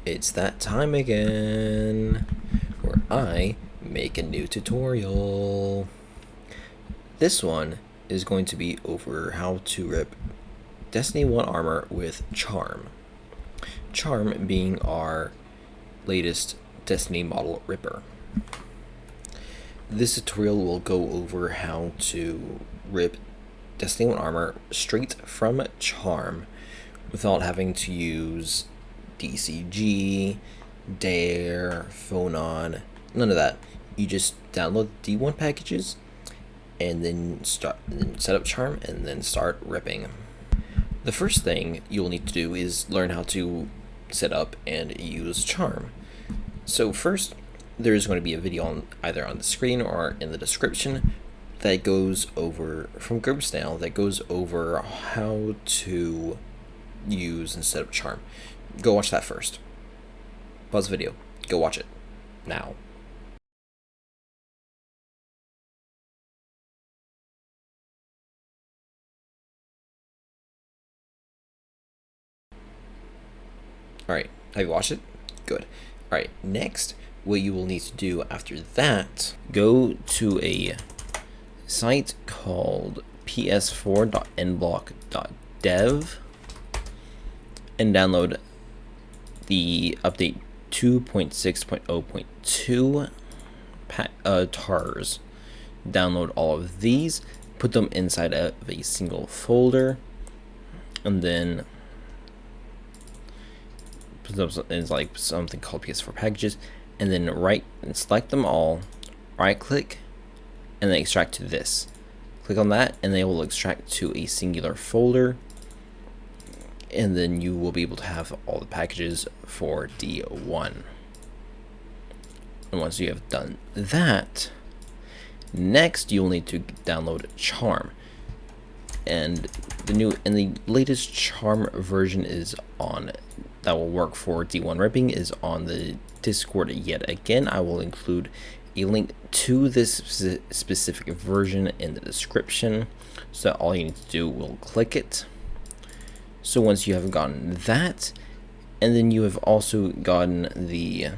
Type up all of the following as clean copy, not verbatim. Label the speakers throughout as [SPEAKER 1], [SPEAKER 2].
[SPEAKER 1] It's that time again, where I make a new tutorial. This one is going to be over how to rip Destiny 1 armor with Charm. Charm being our latest Destiny model ripper. This tutorial will go over how to rip Destiny 1 armor straight from Charm without having to use DCG, Dare, Phonon, none of that. You just download D1 packages and then set up Charm and then start ripping. The first thing you'll need to do is learn how to set up and use Charm. So first, there's going to be a video either on the screen or in the description that goes over, from GURPS that goes over how to use and set up Charm. Go watch that first. Pause the video. Go watch it. Now. Alright, have you watched it? Good. Alright, next, what you will need to do after that, go to a site called ps4.nblock.dev and download the update 2.6.0.2 tars. Download all of these, put them inside of a single folder, and then put them in like something called PS4 packages, and then select them all, right click, and then extract to this. Click on that, and they will extract to a singular folder, and then you will be able to have all the packages for D1. And once you have done that, next you'll need to download Charm. And the latest Charm version is on, that will work for D1 ripping, is on the Discord yet again. I will include a link to this specific version in the description, so that all you need to do will click it. So once you have gotten that, and then you have also gotten the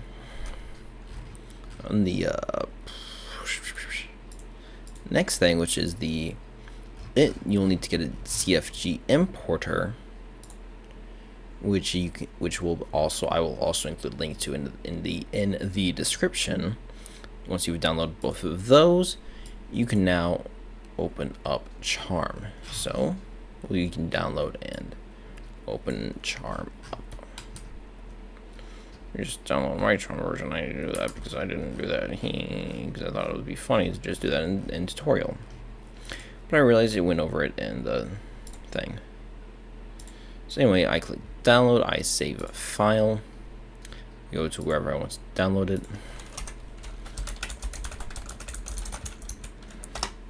[SPEAKER 1] next thing, which is you'll need to get a CFG importer, which I will also include link to in the description. Once you've downloaded both of those, you can now open up Charm. So you can download and open Charm up. You just download my Charm version. I didn't do that because I didn't do that because I thought it would be funny to just do that in tutorial. But I realized it went over it in the thing. So anyway, I click download, I save a file, go to wherever I want to download it.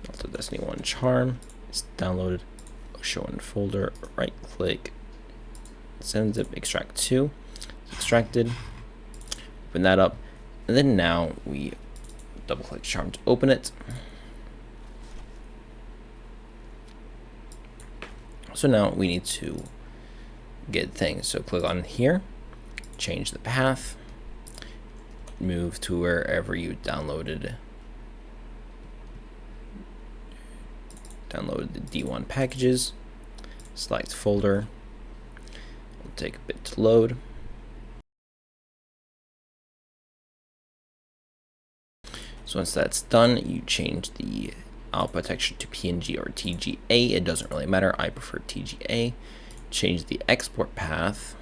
[SPEAKER 1] Also Destiny 1 Charm, it's downloaded, show in folder, right click, send zip, extract to, it's extracted, open that up, and then now we double click Charm to open it. So now we need to get things. So click on here, change the path, move to wherever you downloaded the D1 packages, select folder. It'll take a bit to load. So once that's done, you change the output texture to PNG or TGA. It doesn't really matter. I prefer TGA. Change the export path.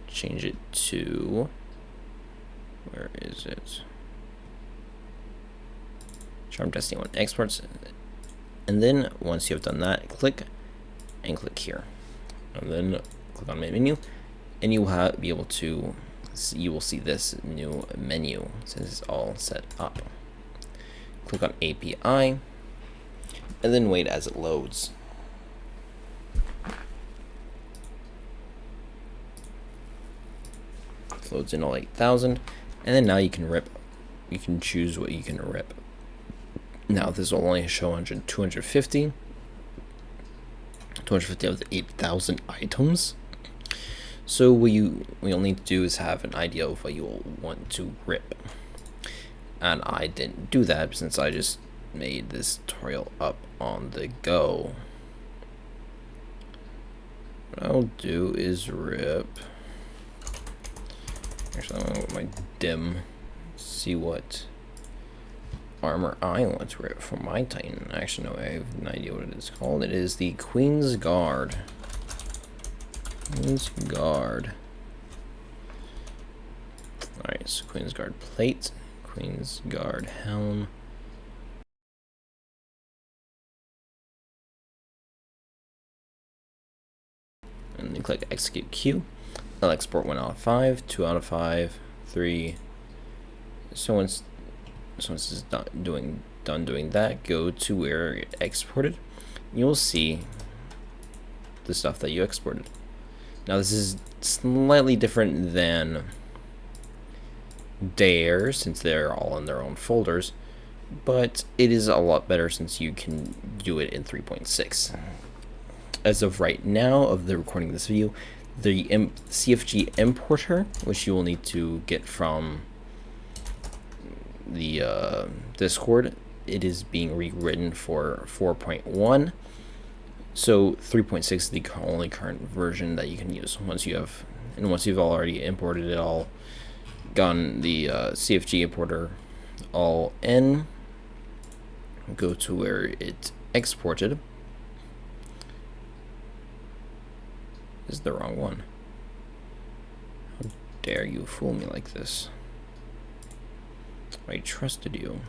[SPEAKER 1] Change it to, where is it? Charm Destiny 1 exports. And then once you have done that, click here, and then click on main menu, and you will be able to you will see this new menu since it's all set up. Click on API, and then wait as it loads. It loads in all 8,000, and then now you can rip. You can choose what you can rip. Now this will only show 250 of the 8,000 items. So what you'll need to do is have an idea of what you'll want to rip. And I didn't do that since I just made this tutorial up on the go. What I'll do is rip. Actually, I'm gonna go with my dim. See what armor I want to rip for my Titan. Actually, no, I have no idea what it is called. It is the Queen's Guard. Queen's Guard. Alright, so Queen's Guard plate, Queen's Guard helm. And then click execute queue. I'll export 1 out of 5, 2 out of 5, 3. So once it's done doing that, go to where it exported. You'll see the stuff that you exported. Now this is slightly different than Dare, since they're all in their own folders, but it is a lot better since you can do it in 3.6. As of right now, of the recording of this video, the CFG importer, which you will need to get from the Discord, it is being rewritten for 4.1. So 3.6 is the only current version that you can use. Once you've already imported it all, gotten the CFG importer all in, go to where it exported. This is the wrong one. How dare you fool me like this? I trusted you.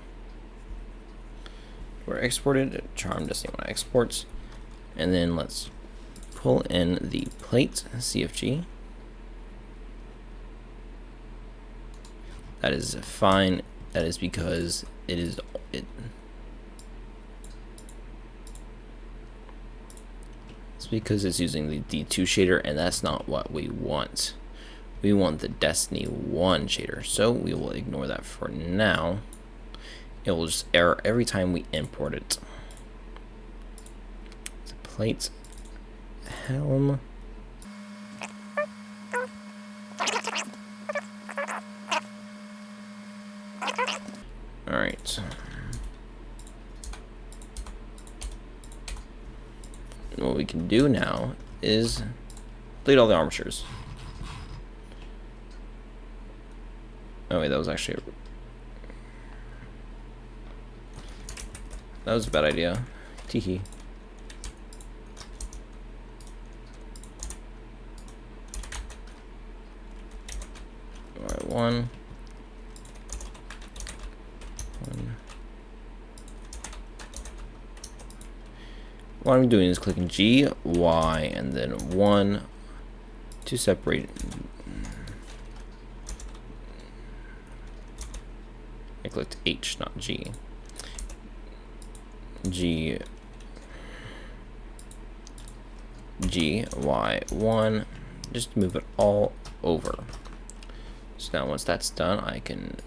[SPEAKER 1] We're exported, charm Destiny 1 exports, and then let's pull in the plate CFG. That is fine. That is because it's because it's using the D2 shader, and that's not what we want. We want the Destiny 1 shader, so we will ignore that for now. It will just error every time we import it. So plate, helm. Alright. What we can do now is delete all the armatures. Oh wait, that was a bad idea. Teehee. Alright, one. What I'm doing is clicking G, Y, and then 1 to separate. I clicked H, not G. G, Y, 1, just move it all over. So now once that's done, I can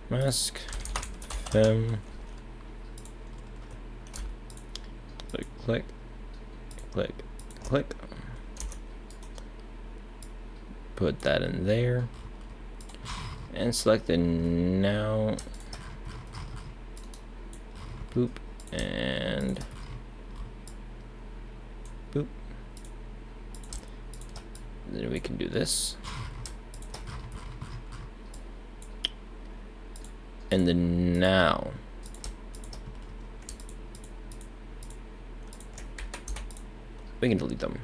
[SPEAKER 1] mask, fem, click, click, click, click. Put that in there. And select the now. Boop. And boop. Then we can do this. And then now. We can delete them.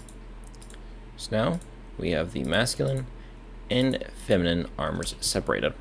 [SPEAKER 1] So now we have the masculine and feminine armors separated.